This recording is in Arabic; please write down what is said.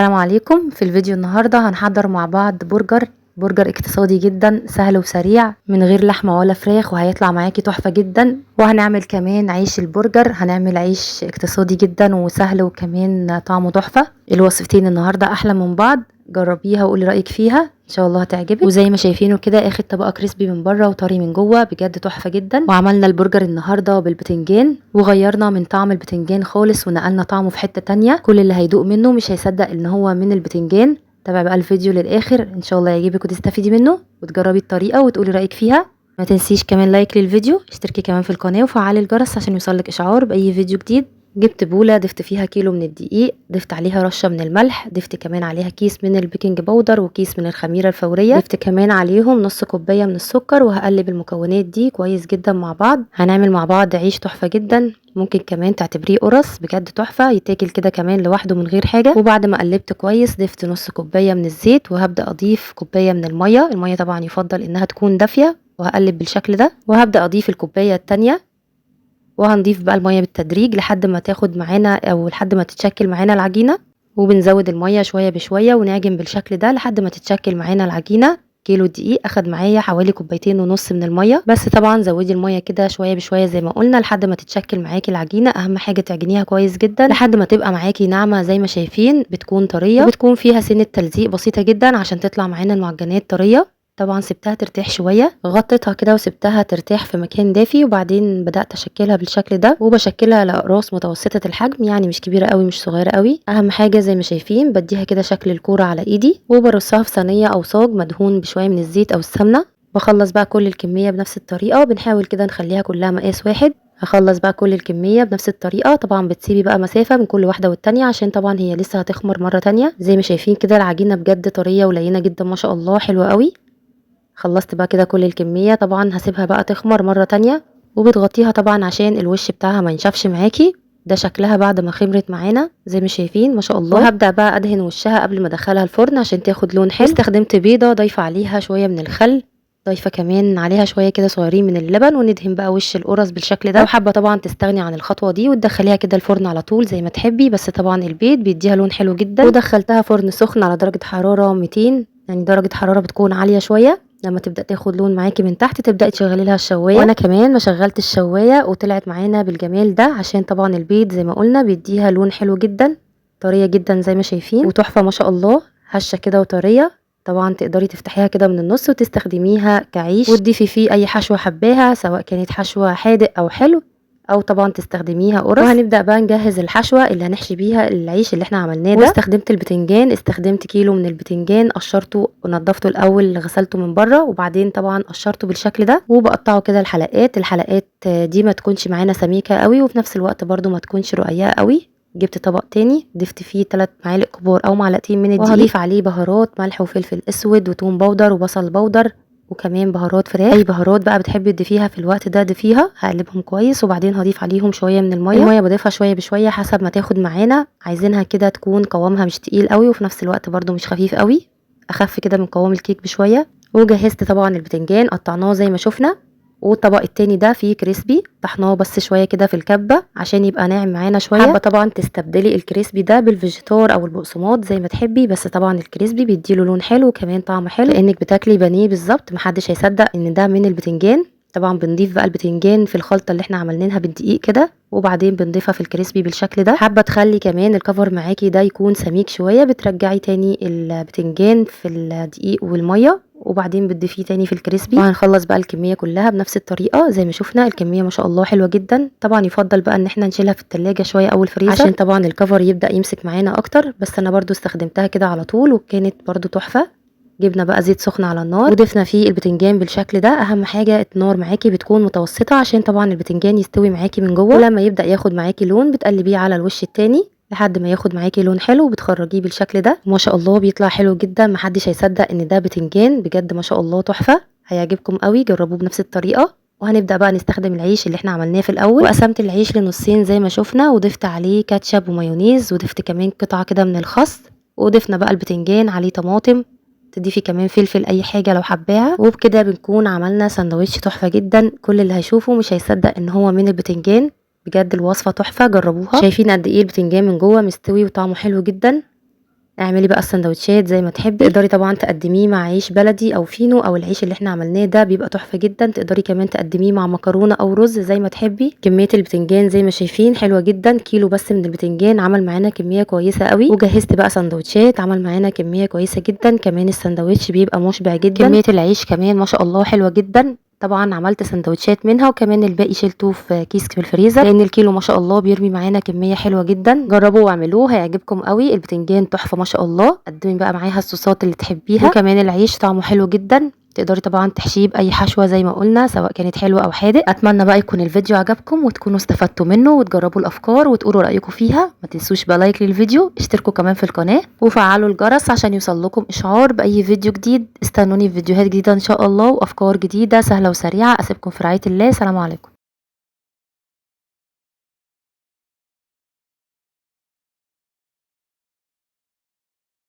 السلام عليكم. في الفيديو النهاردة هنحضر مع بعض برجر اقتصادي جدا سهل وسريع من غير لحمة ولا فراخ، وهيطلع معاكي تحفة جدا. وهنعمل كمان عيش البرجر، هنعمل عيش اقتصادي جدا وسهل وكمان طعمه تحفة. الوصفتين النهاردة احلى من بعض، جربيها وقولي رأيك فيها، ان شاء الله هتعجبك. وزي ما شايفينه كده اخد طبقة كريسبي من بره وطري من جوه، بجد تحفة جدا. وعملنا البرجر النهاردة بالبتنجان، وغيرنا من طعم البتنجان خالص ونقلنا طعمه في حتة تانية. كل اللي هيدوق منه مش هيصدق ان هو من البتنجان. تابع بقى الفيديو للاخر، ان شاء الله يعجبك وتستفيدي منه وتجربي الطريقة وتقولي رأيك فيها. ما تنسيش كمان لايك للفيديو، اشتركي كمان في القناة وفعلي الجرس عشان يوصلك اشعار باي فيديو جديد. جبت بولة، ضفت فيها كيلو من الدقيق، ضفت عليها رشة من الملح، ضفت كمان عليها كيس من البيكنج باودر وكيس من الخميرة الفورية، ضفت كمان عليهم نص كوباية من السكر. وهقلب المكونات دي كويس جدا مع بعض. هنعمل مع بعض عيش تحفة جدا، ممكن كمان تعتبريه قرص، بجد تحفة، يتاكل كده كمان لوحده من غير حاجة. وبعد ما قلبت كويس ضفت نص كوباية من الزيت، وهبدأ اضيف كوباية من المية طبعا يفضل انها تكون دافية، وهقلب بالشكل ده. وهبدأ اضيف الكوباية التانية، وهنضيف بقى المية بالتدريج لحد ما تاخد معانا او لحد ما تتشكل معانا العجينة. وبنزود المية شوية بشوية ونعجن بالشكل ده لحد ما تتشكل معانا العجينة. كيلو دقيق اخد معايا حوالي كوبايتين ونص من المية، بس طبعا زودي المية كده شوية بشوية زي ما قلنا لحد ما تتشكل معاكي العجينة. اهم حاجة تعجنيها كويس جدا لحد ما تبقى معاكي ناعمة زي ما شايفين، بتكون طرية وبتكون فيها سنة تلزيق بسيطة جدا عشان تطلع معانا المعجنات طرية. طبعا سبتها ترتاح شويه، غطيتها كده وسبتها ترتاح في مكان دافي، وبعدين بدات اشكلها بالشكل ده. وبشكلها لاقراص متوسطه الحجم، يعني مش كبيره قوي مش صغيره قوي. اهم حاجه زي ما شايفين بديها كده شكل الكوره على ايدي، وبرصها في صينيه او صاج مدهون بشويه من الزيت او السمنه. بخلص بقى كل الكميه بنفس الطريقه، بنحاول كده نخليها كلها مقاس واحد. هخلص بقى كل الكميه بنفس الطريقه. طبعا بتسيبي بقى مسافه من كل واحده والتانيه عشان طبعا هي لسه هتخمر مره تانيه. زي ما شايفين كده العجينه بجد طريه ولينه جدا ما شاء الله، حلوه قوي. خلصت بقى كده كل الكمية، طبعا هسيبها بقى تخمر مرة تانية، وبتغطيها طبعا عشان الوش بتاعها ما ينشفش معاكي. ده شكلها بعد ما خمرت معانا زي ما شايفين ما شاء الله. وهبدأ بقى ادهن وشها قبل ما ادخلها الفرن عشان تاخد لون حلو. استخدمت بيضة، ضايفة عليها شوية من الخل، ضايفة كمان عليها شوية كده صغيرين من اللبن، وندهن بقى وش القرص بالشكل ده. لو حابة طبعا تستغني عن الخطوة دي وتدخليها كده الفرن على طول زي ما تحبي، بس طبعا البيض بيديها لون حلو جدا. ودخلتها فرن سخن على درجة حرارة 200، يعني درجة حرارة بتكون عالية شوية. لما تبدا تاخد لون معاكي من تحت تبداي تشغلي لها الشوايه. وانا كمان ما شغلت الشوايه وطلعت معانا بالجمال ده عشان طبعا البيض زي ما قلنا بيديها لون حلو جدا، طريه جدا زي ما شايفين وتحفه ما شاء الله، هشه كده وطريه. طبعا تقدري تفتحيها كده من النص وتستخدميها كعيش وتضيفي فيه اي حشوه حباها، سواء كانت حشوه حادق او حلو، او طبعا تستخدميها قرص. وهنبدا بقى نجهز الحشوه اللي هنحشي بيها العيش اللي احنا عملناه ده. واستخدمت البتنجان، استخدمت كيلو من البتنجان، قشرته ونضفته الاول، غسلته من بره وبعدين طبعا قشرته بالشكل ده. وبقطعه كده الحلقات دي ما تكونش معانا سميكه قوي، وفي نفس الوقت برده ما تكونش رقيقه قوي. جبت طبق تاني ضفت فيه 3 معالق كبار او معلقتين من الدقيق، وهضيف عليه بهارات ملح وفلفل اسود وتوم باودر وبصل باودر، وكمان بهارات فراخ. اي بهارات بقى بتحبي تضيفيها في الوقت ده ضيفيها. هقلبهم كويس وبعدين هضيف عليهم شويه من الميه بضيفها شويه بشويه حسب ما تاخد معانا. عايزينها كده تكون قوامها مش تقيل قوي وفي نفس الوقت برده مش خفيف قوي، اخف كده من قوام الكيك بشويه. وجهزت طبعا البتنجان، قطعناه زي ما شفنا. والطبق التاني ده فيه كريسبي، طحناه بس شويه كده في الكبه عشان يبقى ناعم معانا شويه. حابه طبعا تستبدلي الكريسبي ده بالفيجيتار او البقسماط زي ما تحبي، بس طبعا الكريسبي بيديله لون حلو وكمان طعم حلو، كانك بتاكلي بانيه بالظبط، محدش هيصدق ان ده من البتنجان. طبعا بنضيف بقى البتنجان في الخلطه اللي احنا عملناها بالدقيق كده، وبعدين بنضيفها في الكريسبي بالشكل ده. حابه تخلي كمان الكفر معاكي ده يكون سميك شويه، بترجعي تاني البتنجان في الدقيق والميه وبعدين بتضيفيه تاني في الكريسبي. وهنخلص بقى الكميه كلها بنفس الطريقه زي ما شفنا. الكميه ما شاء الله حلوه جدا. طبعا يفضل بقى ان احنا نشيلها في التلاجة شويه او الفريزر عشان طبعا الكفر يبدا يمسك معانا اكتر، بس انا برده استخدمتها كده على طول وكانت برده تحفه. جبنا بقى زيت سخن على النار وضفنا فيه البتنجان بالشكل ده. اهم حاجه النار معاكي بتكون متوسطه عشان طبعا البتنجان يستوي معاكي من جوه، ولما يبدا ياخد معاكي لون بتقلبيه على الوش التاني لحد ما ياخد معاكي لون حلو وبتخرجيه بالشكل ده. ما شاء الله بيطلع حلو جدا، محدش هيصدق ان ده بتنجان، بجد ما شاء الله تحفه، هيعجبكم قوي، جربوه بنفس الطريقه. وهنبدا بقى نستخدم العيش اللي احنا عملناه في الاول. وقسمت العيش لنصين زي ما شفنا، وضفت عليه كاتشب ومايونيز، وضفت كمان قطعه كده من الخس، وضفنا بقى البتنجان عليه طماطم، تضيفي كمان فلفل اي حاجه لو حباها. وبكده بنكون عملنا سندوتش تحفه جدا، كل اللي هيشوفه مش هيصدق ان هو من البتنجان، بجد الوصفه تحفه، جربوها. شايفين قد ايه البتنجان من جوه مستوي وطعمه حلو جدا. اعملي بقى السندوتشات زي ما تحبي. تقدري طبعا تقدميه مع عيش بلدي او فينو او العيش اللي احنا عملناه ده بيبقى تحفه جدا. تقدري كمان تقدميه مع مكرونه او رز زي ما تحبي. كميه البتنجان زي ما شايفين حلوه جدا، كيلو بس من البتنجان عمل معانا كميه كويسه قوي. وجهزت بقى سندوتشات عمل معانا كميه كويسه جدا. كمان السندوتش بيبقى مشبع جدا. كميه العيش كمان ما شاء الله حلوه جدا. طبعا عملت سندوتشات منها وكمان الباقي شلته في كيس في الفريزر، لان الكيلو ما شاء الله بيرمي معانا كميه حلوه جدا. جربوا واعملوه هيعجبكم قوي. البتنجان تحفه ما شاء الله. قدمي بقى معاها الصوصات اللي تحبيها، وكمان العيش طعمه حلو جدا. تقدري طبعا تحشيه باي حشوه زي ما قلنا سواء كانت حلوه او حادق. اتمنى بقى يكون الفيديو عجبكم وتكونوا استفدتوا منه وتجربوا الافكار وتقولوا رايكم فيها. ما تنسوش بقى لايك للفيديو، اشتركوا كمان في القناه وفعلوا الجرس عشان يوصل لكم اشعار باي فيديو جديد. استنوني في فيديوهات جديده ان شاء الله وافكار جديده سهله وسريعه. اسيبكم في رعايه الله. سلام عليكم.